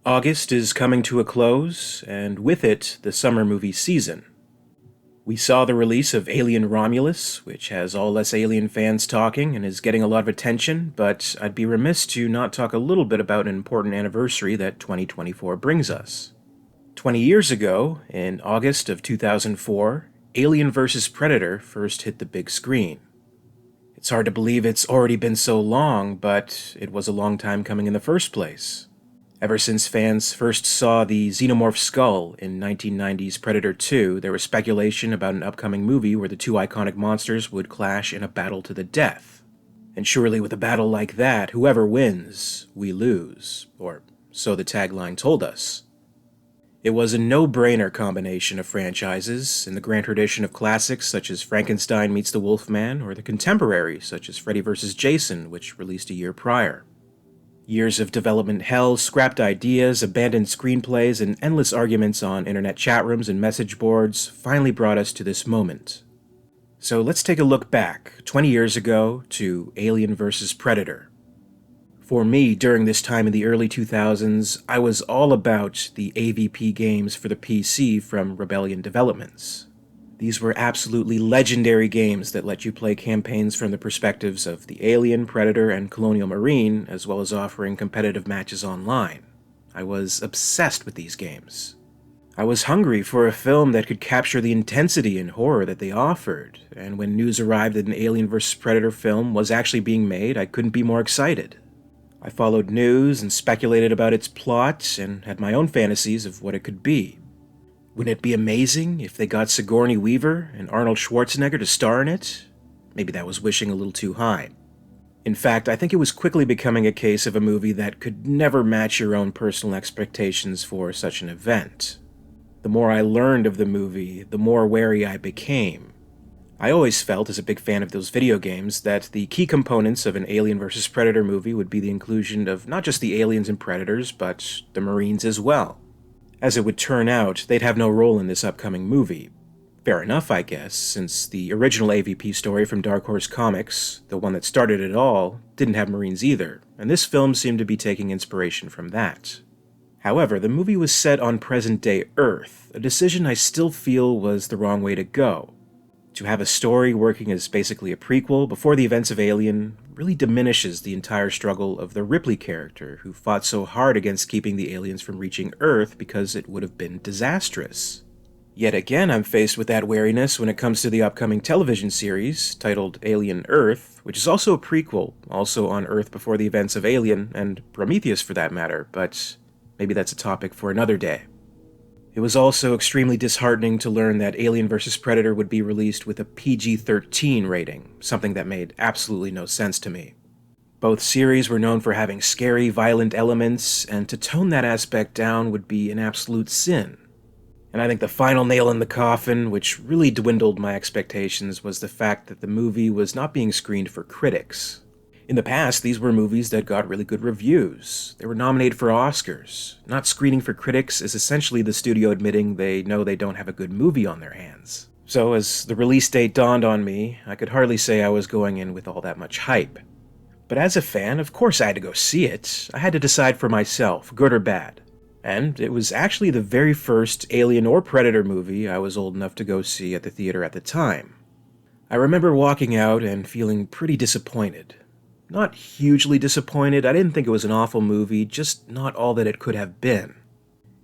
August is coming to a close, and with it, the summer movie season. We saw the release of Alien Romulus, which has all us Alien fans talking and is getting a lot of attention, but I'd be remiss to not talk a little bit about an important anniversary that 2024 brings us. 20 years ago, in August of 2004, Alien vs. Predator first hit the big screen. It's hard to believe it's already been so long, but it was a long time coming in the first place. Ever since fans first saw the xenomorph skull in 1990's Predator 2, there was speculation about an upcoming movie where the two iconic monsters would clash in a battle to the death. And surely with a battle like that, whoever wins, we lose. Or so the tagline told us. It was a no-brainer combination of franchises, in the grand tradition of classics such as Frankenstein meets the Wolfman, or the contemporary such as Freddy vs. Jason, which released a year prior. Years of development hell, scrapped ideas, abandoned screenplays, and endless arguments on internet chat rooms and message boards finally brought us to this moment. So let's take a look back, 20 years ago, to Alien vs. Predator. For me, during this time in the early 2000s, I was all about the AVP games for the PC from Rebellion Developments. These were absolutely legendary games that let you play campaigns from the perspectives of the Alien, Predator, and Colonial Marine, as well as offering competitive matches online. I was obsessed with these games. I was hungry for a film that could capture the intensity and horror that they offered, and when news arrived that an Alien vs. Predator film was actually being made, I couldn't be more excited. I followed news and speculated about its plot, and had my own fantasies of what it could be. Wouldn't it be amazing if they got Sigourney Weaver and Arnold Schwarzenegger to star in it? Maybe that was wishing a little too high. In fact, I think it was quickly becoming a case of a movie that could never match your own personal expectations for such an event. The more I learned of the movie, the more wary I became. I always felt, as a big fan of those video games, that the key components of an Alien vs. Predator movie would be the inclusion of not just the aliens and predators, but the Marines as well. As it would turn out, they'd have no role in this upcoming movie. Fair enough, I guess, since the original AVP story from Dark Horse Comics, the one that started it all, didn't have Marines either, and this film seemed to be taking inspiration from that. However, the movie was set on present-day Earth, a decision I still feel was the wrong way to go. To have a story working as basically a prequel before the events of Alien really diminishes the entire struggle of the Ripley character, who fought so hard against keeping the aliens from reaching Earth because it would have been disastrous. Yet again, I'm faced with that wariness when it comes to the upcoming television series, titled Alien Earth, which is also a prequel, also on Earth before the events of Alien, and Prometheus for that matter, but maybe that's a topic for another day. It was also extremely disheartening to learn that Alien vs. Predator would be released with a PG-13 rating, something that made absolutely no sense to me. Both series were known for having scary, violent elements, and to tone that aspect down would be an absolute sin. And I think the final nail in the coffin, which really dwindled my expectations, was the fact that the movie was not being screened for critics. In the past, these were movies that got really good reviews. They were nominated for Oscars. Not screening for critics is essentially the studio admitting they know they don't have a good movie on their hands. So as the release date dawned on me, I could hardly say I was going in with all that much hype. But as a fan, of course I had to go see it. I had to decide for myself, good or bad. And it was actually the very first Alien or Predator movie I was old enough to go see at the theater at the time. I remember walking out and feeling pretty disappointed. Not hugely disappointed, I didn't think it was an awful movie, just not all that it could have been.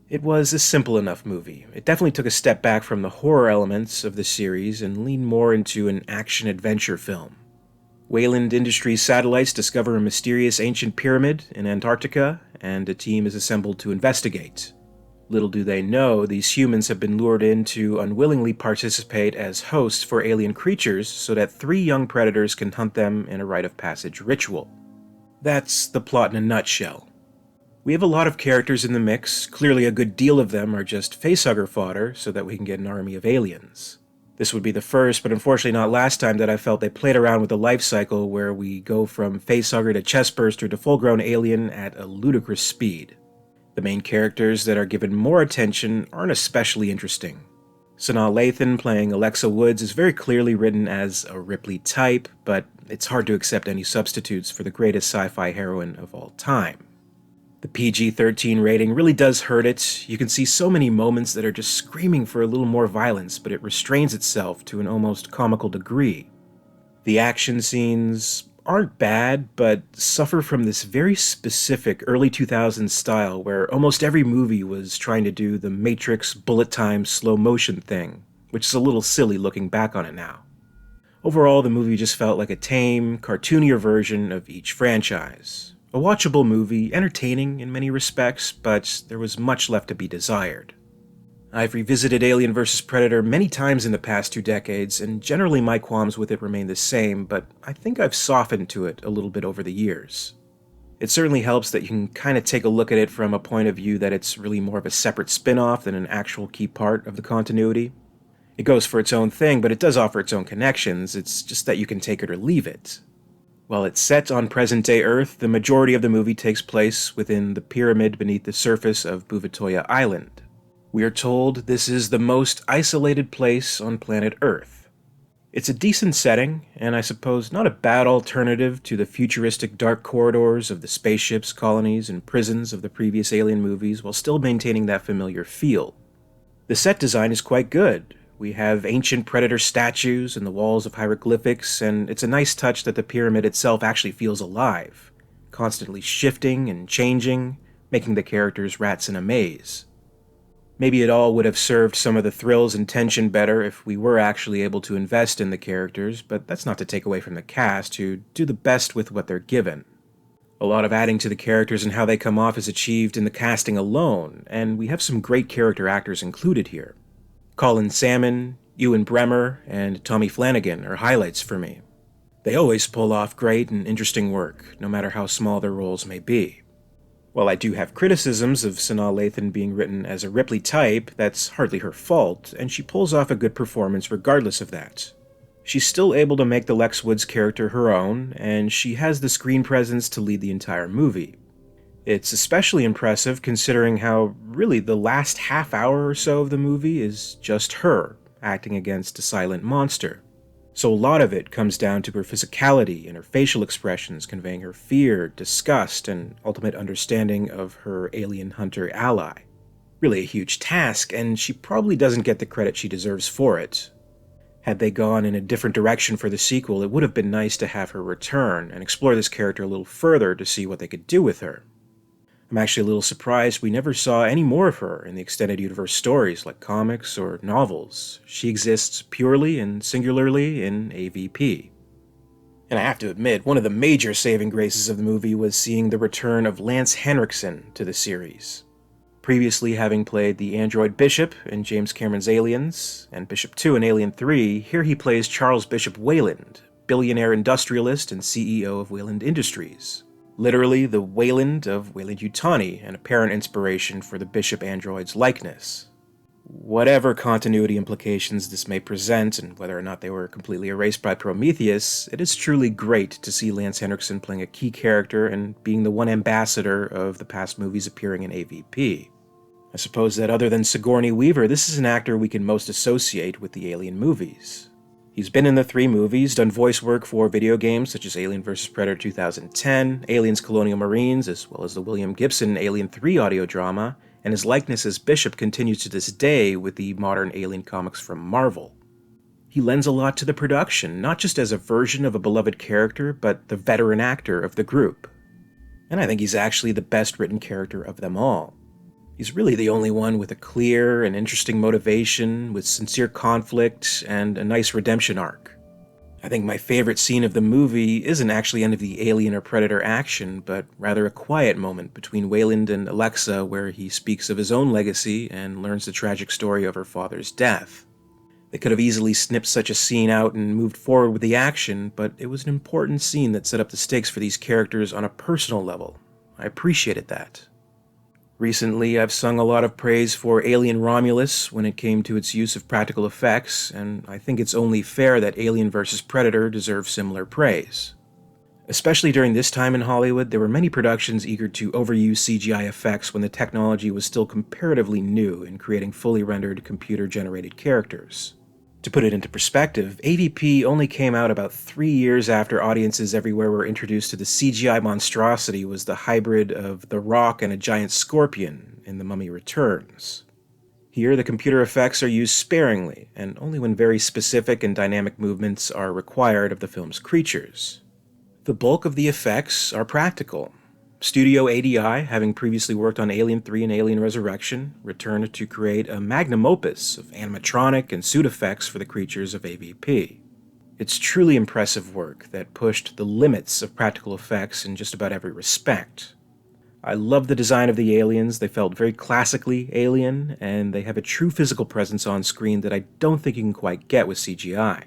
It was a simple enough movie. It definitely took a step back from the horror elements of the series and leaned more into an action-adventure film. Wayland Industries satellites discover a mysterious ancient pyramid in Antarctica, and a team is assembled to investigate. Little do they know, these humans have been lured in to unwillingly participate as hosts for alien creatures so that 3 young predators can hunt them in a rite of passage ritual. That's the plot in a nutshell. We have a lot of characters in the mix, clearly a good deal of them are just facehugger fodder so that we can get an army of aliens. This would be the first, but unfortunately not last time, that I felt they played around with the life cycle where we go from facehugger to chestburster to full-grown alien at a ludicrous speed. The main characters that are given more attention aren't especially interesting. Sanaa Lathan playing Alexa Woods is very clearly written as a Ripley type, but it's hard to accept any substitutes for the greatest sci-fi heroine of all time. The PG-13 rating really does hurt it. You can see so many moments that are just screaming for a little more violence, but it restrains itself to an almost comical degree. The action scenes aren't bad, but suffer from this very specific early 2000s style where almost every movie was trying to do the Matrix bullet time slow motion thing, which is a little silly looking back on it now. Overall, the movie just felt like a tame, cartoonier version of each franchise. A watchable movie, entertaining in many respects, but there was much left to be desired. I've revisited Alien vs. Predator many times in the past 2 decades, and generally my qualms with it remain the same, but I think I've softened to it a little bit over the years. It certainly helps that you can kind of take a look at it from a point of view that it's really more of a separate spin-off than an actual key part of the continuity. It goes for its own thing, but it does offer its own connections, it's just that you can take it or leave it. While it's set on present-day Earth, the majority of the movie takes place within the pyramid beneath the surface of Buvatoya Island. We are told this is the most isolated place on planet Earth. It's a decent setting, and I suppose not a bad alternative to the futuristic dark corridors of the spaceships, colonies, and prisons of the previous Alien movies while still maintaining that familiar feel. The set design is quite good. We have ancient Predator statues and the walls of hieroglyphics, and it's a nice touch that the pyramid itself actually feels alive, constantly shifting and changing, making the characters rats in a maze. Maybe it all would have served some of the thrills and tension better if we were actually able to invest in the characters, but that's not to take away from the cast, who do the best with what they're given. A lot of adding to the characters and how they come off is achieved in the casting alone, and we have some great character actors included here. Colin Salmon, Ewan Bremer, and Tommy Flanagan are highlights for me. They always pull off great and interesting work, no matter how small their roles may be. While I do have criticisms of Sanaa Lathan being written as a Ripley type, that's hardly her fault, and she pulls off a good performance regardless of that. She's still able to make the Lex Woods character her own, and she has the screen presence to lead the entire movie. It's especially impressive considering how really the last half hour or so of the movie is just her acting against a silent monster. So a lot of it comes down to her physicality and her facial expressions conveying her fear, disgust, and ultimate understanding of her alien hunter ally. Really a huge task, and she probably doesn't get the credit she deserves for it. Had they gone in a different direction for the sequel, it would have been nice to have her return and explore this character a little further to see what they could do with her. I'm actually a little surprised we never saw any more of her in the extended universe stories like comics or novels. She exists purely and singularly in AVP. And I have to admit, one of the major saving graces of the movie was seeing the return of Lance Henriksen to the series. Previously having played the android Bishop in James Cameron's Aliens, and Bishop 2 in Alien 3, here he plays Charles Bishop Weyland, billionaire industrialist and CEO of Weyland Industries. Literally the Weyland of Weyland-Yutani, an apparent inspiration for the Bishop android's likeness. Whatever continuity implications this may present, and whether or not they were completely erased by Prometheus, it is truly great to see Lance Henriksen playing a key character and being the one ambassador of the past movies appearing in AVP. I suppose that other than Sigourney Weaver, this is an actor we can most associate with the Alien movies. He's been in the 3 movies, done voice work for video games such as Alien vs. Predator 2010, Aliens Colonial Marines, as well as the William Gibson Alien 3 audio drama, and his likeness as Bishop continues to this day with the modern Alien comics from Marvel. He lends a lot to the production, not just as a version of a beloved character, but the veteran actor of the group. And I think he's actually the best written character of them all. He's really the only one with a clear and interesting motivation, with sincere conflict, and a nice redemption arc. I think my favorite scene of the movie isn't actually any of the Alien or Predator action, but rather a quiet moment between Weyland and Alexa where he speaks of his own legacy and learns the tragic story of her father's death. They could have easily snipped such a scene out and moved forward with the action, but it was an important scene that set up the stakes for these characters on a personal level. I appreciated that. Recently, I've sung a lot of praise for Alien Romulus when it came to its use of practical effects, and I think it's only fair that Alien vs. Predator deserves similar praise. Especially during this time in Hollywood, there were many productions eager to overuse CGI effects when the technology was still comparatively new in creating fully rendered computer-generated characters. To put it into perspective, AVP only came out about 3 years after audiences everywhere were introduced to the CGI monstrosity was the hybrid of The Rock and a giant scorpion in The Mummy Returns. Here, the computer effects are used sparingly, and only when very specific and dynamic movements are required of the film's creatures. The bulk of the effects are practical. Studio ADI, having previously worked on Alien 3 and Alien Resurrection, returned to create a magnum opus of animatronic and suit effects for the creatures of AVP. It's truly impressive work that pushed the limits of practical effects in just about every respect. I love the design of the aliens. They felt very classically alien, and they have a true physical presence on screen that I don't think you can quite get with CGI.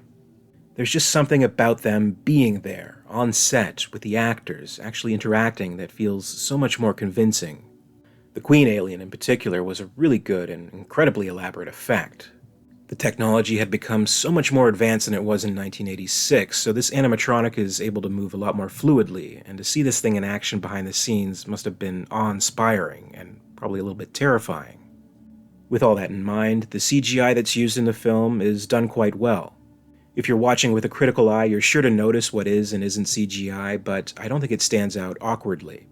There's just something about them being there, on set, with the actors, actually interacting, that feels so much more convincing. The Queen alien in particular was a really good and incredibly elaborate effect. The technology had become so much more advanced than it was in 1986, so this animatronic is able to move a lot more fluidly, and to see this thing in action behind the scenes must have been awe-inspiring and probably a little bit terrifying. With all that in mind, the CGI that's used in the film is done quite well. If you're watching with a critical eye, you're sure to notice what is and isn't CGI, but I don't think it stands out awkwardly.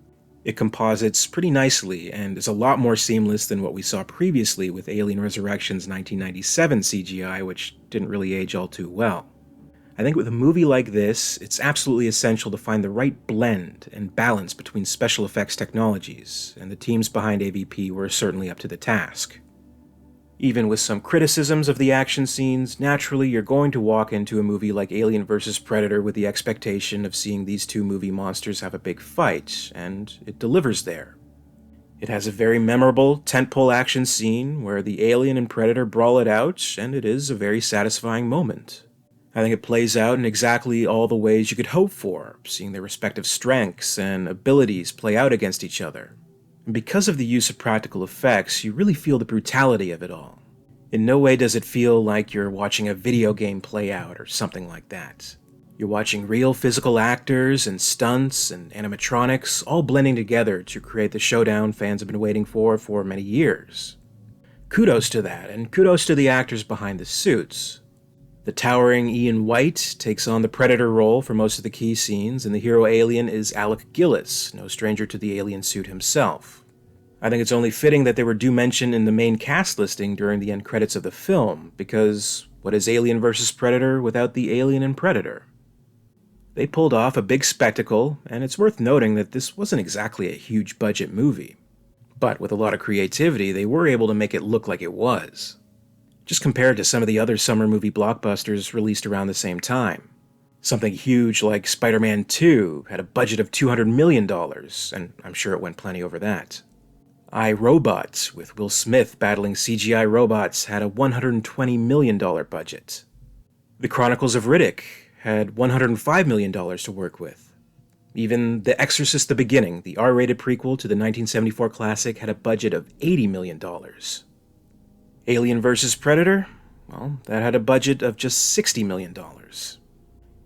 It composites pretty nicely and is a lot more seamless than what we saw previously with Alien Resurrection's 1997 CGI, which didn't really age all too well. I think with a movie like this, it's absolutely essential to find the right blend and balance between special effects technologies, and the teams behind AVP were certainly up to the task. Even with some criticisms of the action scenes, naturally you're going to walk into a movie like Alien vs. Predator with the expectation of seeing these two movie monsters have a big fight, and it delivers there. It has a very memorable tentpole action scene where the alien and Predator brawl it out, and it is a very satisfying moment. I think it plays out in exactly all the ways you could hope for, seeing their respective strengths and abilities play out against each other. And because of the use of practical effects, you really feel the brutality of it all. In no way does it feel like you're watching a video game play out or something like that. You're watching real physical actors and stunts and animatronics all blending together to create the showdown fans have been waiting for many years. Kudos to that, and kudos to the actors behind the suits. The towering Ian White takes on the Predator role for most of the key scenes, and the hero alien is Alec Gillis, no stranger to the alien suit himself. I think it's only fitting that they were due mention in the main cast listing during the end credits of the film, because what is Alien vs. Predator without the alien and Predator? They pulled off a big spectacle, and it's worth noting that this wasn't exactly a huge budget movie. But with a lot of creativity, they were able to make it look like it was. Just compared to some of the other summer movie blockbusters released around the same time. Something huge like Spider-Man 2 had a budget of $200 million, and I'm sure it went plenty over that. I, Robot, with Will Smith battling CGI robots, had a $120 million budget. The Chronicles of Riddick had $105 million to work with. Even The Exorcist: The Beginning, the R-rated prequel to the 1974 classic, had a budget of $80 million. Alien vs. Predator? Well, that had a budget of just $60 million.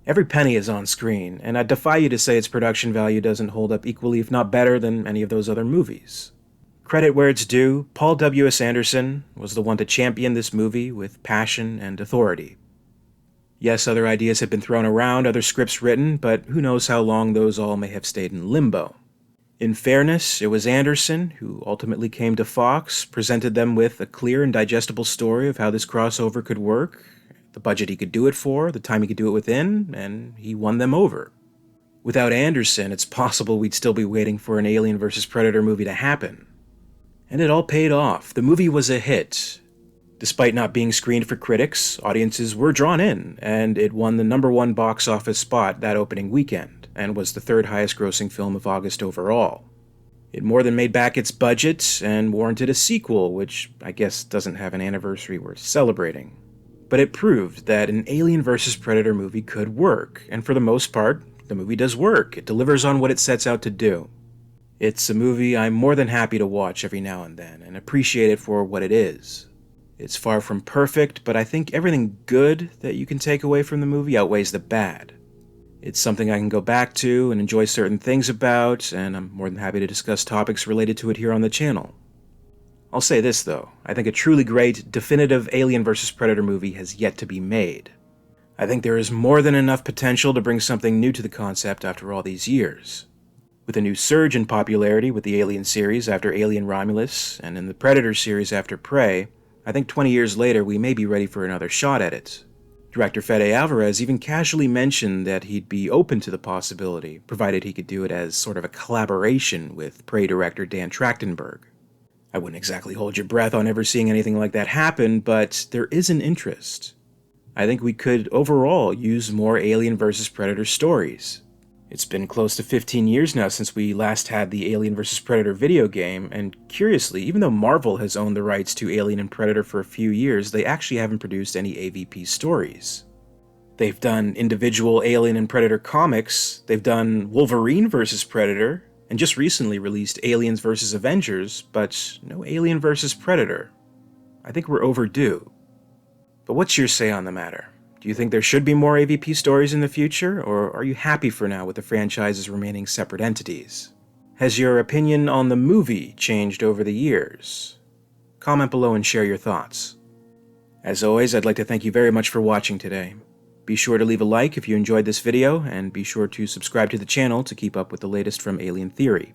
Every penny is on screen, and I defy you to say its production value doesn't hold up equally, if not better, than any of those other movies. Credit where it's due, Paul W.S. Anderson was the one to champion this movie with passion and authority. Yes, other ideas had been thrown around, other scripts written, but who knows how long those all may have stayed in limbo. In fairness, it was Anderson, who ultimately came to Fox, presented them with a clear and digestible story of how this crossover could work, the budget he could do it for, the time he could do it within, and he won them over. Without Anderson, it's possible we'd still be waiting for an Alien vs. Predator movie to happen. And it all paid off. The movie was a hit. Despite not being screened for critics, audiences were drawn in, and it won the #1 box office spot that opening weekend, and was the third highest grossing film of August overall. It more than made back its budget, and warranted a sequel, which I guess doesn't have an anniversary worth celebrating. But it proved that an Alien vs. Predator movie could work, and for the most part, the movie does work. It delivers on what it sets out to do. It's a movie I'm more than happy to watch every now and then, and appreciate it for what it is. It's far from perfect, but I think everything good that you can take away from the movie outweighs the bad. It's something I can go back to and enjoy certain things about, and I'm more than happy to discuss topics related to it here on the channel. I'll say this though, I think a truly great, definitive Alien vs. Predator movie has yet to be made. I think there is more than enough potential to bring something new to the concept after all these years. With a new surge in popularity with the Alien series after Alien Romulus, and in the Predator series after Prey, I think 20 years later we may be ready for another shot at it. Director Fede Alvarez even casually mentioned that he'd be open to the possibility, provided he could do it as sort of a collaboration with Prey director Dan Trachtenberg. I wouldn't exactly hold your breath on ever seeing anything like that happen, but there is an interest. I think we could overall use more Alien vs. Predator stories. It's been close to 15 years now since we last had the Alien vs. Predator video game, and curiously, even though Marvel has owned the rights to Alien and Predator for a few years, they actually haven't produced any AVP stories. They've done individual Alien and Predator comics, they've done Wolverine vs. Predator, and just recently released Aliens vs. Avengers, but no Alien vs. Predator. I think we're overdue. But what's your say on the matter? Do you think there should be more AVP stories in the future, or are you happy for now with the franchises remaining separate entities? Has your opinion on the movie changed over the years? Comment below and share your thoughts. As always, I'd like to thank you very much for watching today. Be sure to leave a like if you enjoyed this video, and be sure to subscribe to the channel to keep up with the latest from Alien Theory.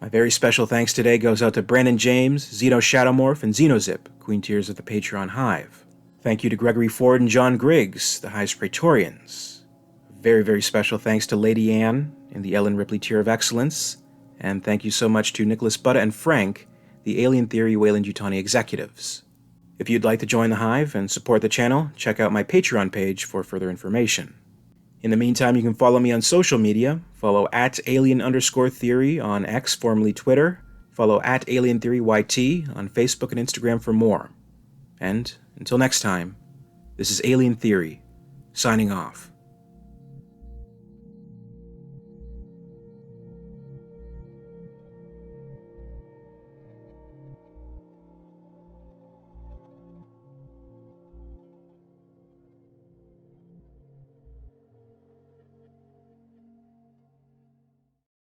My very special thanks today goes out to Brandon James, Xeno Shadowmorph, and Xenozip, Queen Tiers of the Patreon Hive. Thank you to Gregory Ford and John Griggs, the Hive's Praetorians. Very, very special thanks to Lady Anne in the Ellen Ripley Tier of Excellence, and thank you so much to Nicholas Butta and Frank, the Alien Theory Weyland-Yutani executives. If you'd like to join the Hive and support the channel, check out my Patreon page for further information. In the meantime, you can follow me on social media. Follow @alien_theory on X, formerly Twitter. Follow @AlienTheoryYT on Facebook and Instagram for more. And until next time, this is Alien Theory, signing off.